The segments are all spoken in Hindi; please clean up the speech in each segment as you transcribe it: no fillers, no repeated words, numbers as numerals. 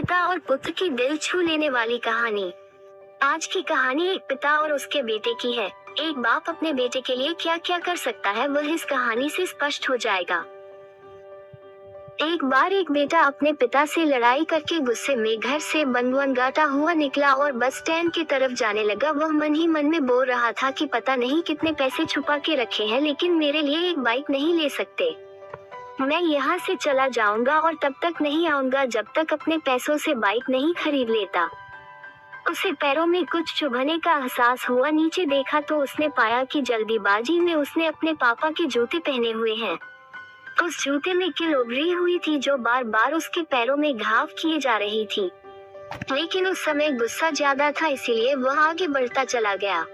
पिता और पुत्र की दिल छू लेने वाली कहानी। आज की कहानी एक पिता और उसके बेटे की है। एक बाप अपने बेटे के लिए क्या क्या कर सकता है वह इस कहानी से स्पष्ट हो जाएगा। एक बार एक बेटा अपने पिता से लड़ाई करके गुस्से में घर से बनगाता हुआ निकला और बस स्टैंड की तरफ जाने लगा। वह मन ही मन में बोल रहा था कि पता नहीं कितने पैसे छुपा के रखे हैं, लेकिन मेरे लिए एक बाइक नहीं ले सकते। मैं यहाँ से चला जाऊंगा और तब तक नहीं आऊंगा जब तक अपने पैसों से बाइक नहीं खरीद लेता। उसे पैरों में कुछ चुभने का एहसास हुआ। नीचे देखा तो उसने पाया कि जल्दीबाजी में उसने अपने पापा के जूते पहने हुए हैं। उस जूते में कील उभरी हुई थी जो बार बार उसके पैरों में घाव किए जा रही थी, लेकिन उस समय गुस्सा ज्यादा था, इसीलिए वह आगे बढ़ता चला गया।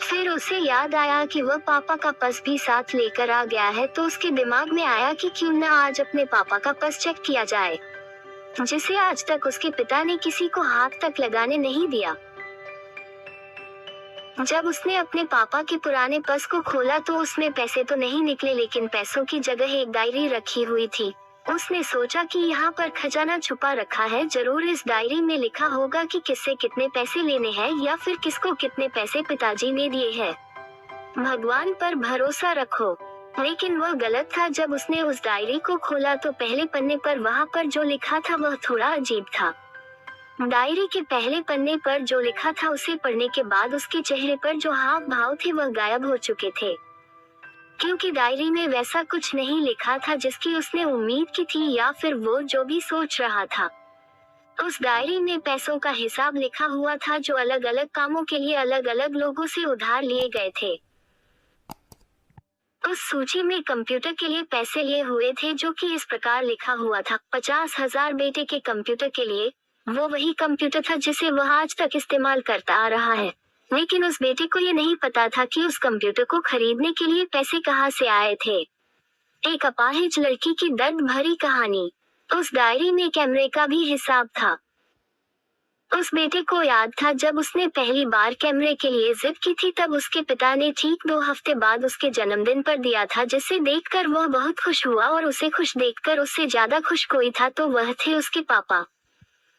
फिर उसे याद आया कि वह पापा का पर्स भी साथ लेकर आ गया है, तो उसके दिमाग में आया कि क्यों न आज अपने पापा का पर्स चेक किया जाए, जिसे आज तक उसके पिता ने किसी को हाथ तक लगाने नहीं दिया। जब उसने अपने पापा के पुराने पर्स को खोला तो उसमें पैसे तो नहीं निकले, लेकिन पैसों की जगह एक डायरी रखी हुई थी। उसने सोचा कि यहाँ पर खजाना छुपा रखा है, जरूर इस डायरी में लिखा होगा कि किससे कितने पैसे लेने हैं या फिर किसको कितने पैसे पिताजी ने दिए हैं। भगवान पर भरोसा रखो। लेकिन वह गलत था। जब उसने उस डायरी को खोला तो पहले पन्ने पर वहाँ पर जो लिखा था वह थोड़ा अजीब था। डायरी के पहले पन्ने पर जो लिखा था उसे पढ़ने के बाद उसके चेहरे पर जो हाव भाव थे वह गायब हो चुके थे, क्योंकि डायरी में वैसा कुछ नहीं लिखा था जिसकी उसने उम्मीद की थी या फिर वो जो भी सोच रहा था। उस डायरी में पैसों का हिसाब लिखा हुआ था जो अलग अलग कामों के लिए अलग अलग लोगों से उधार लिए गए थे। उस सूची में कंप्यूटर के लिए पैसे लिए हुए थे, जो कि इस प्रकार लिखा हुआ था 50,000 बेटे के कंप्यूटर के लिए। वो वही कंप्यूटर था जिसे वह आज तक इस्तेमाल करता आ रहा है, लेकिन उस बेटे को ये नहीं पता था कि उस कंप्यूटर को खरीदने के लिए पैसे कहाँ से आए थे। एक अपाहिज लड़की की दर्द भरी कहानी। उस डायरी में कैमरे का भी हिसाब था। उस बेटे को याद था जब उसने पहली बार कैमरे के लिए जिद की थी, तब उसके पिता ने ठीक 2 हफ्ते बाद उसके जन्मदिन पर दिया था, जिसे देखकर वह बहुत खुश हुआ। और उसे खुश देखकर उससे ज्यादा खुश कोई था तो वह थे उसके पापा।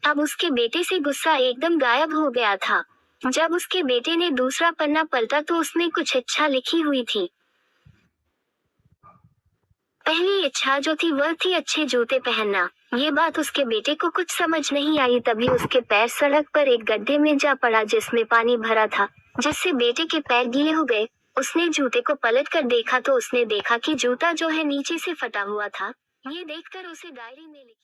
अब उसके बेटे से गुस्सा एकदम गायब हो गया था। जब उसके बेटे ने दूसरा पन्ना पलटा तो उसमें कुछ इच्छा लिखी हुई थी। पहली इच्छा जो थी वह थी अच्छे जूते पहनना। ये बात उसके बेटे को कुछ समझ नहीं आई। तभी उसके पैर सड़क पर एक गड्ढे में जा पड़ा जिसमें पानी भरा था, जिससे बेटे के पैर गीले हो गए। उसने जूते को पलट कर देखा तो उसने देखा कि जूता जो है नीचे से फटा हुआ था। ये देखकर उसे डायरी में लिखी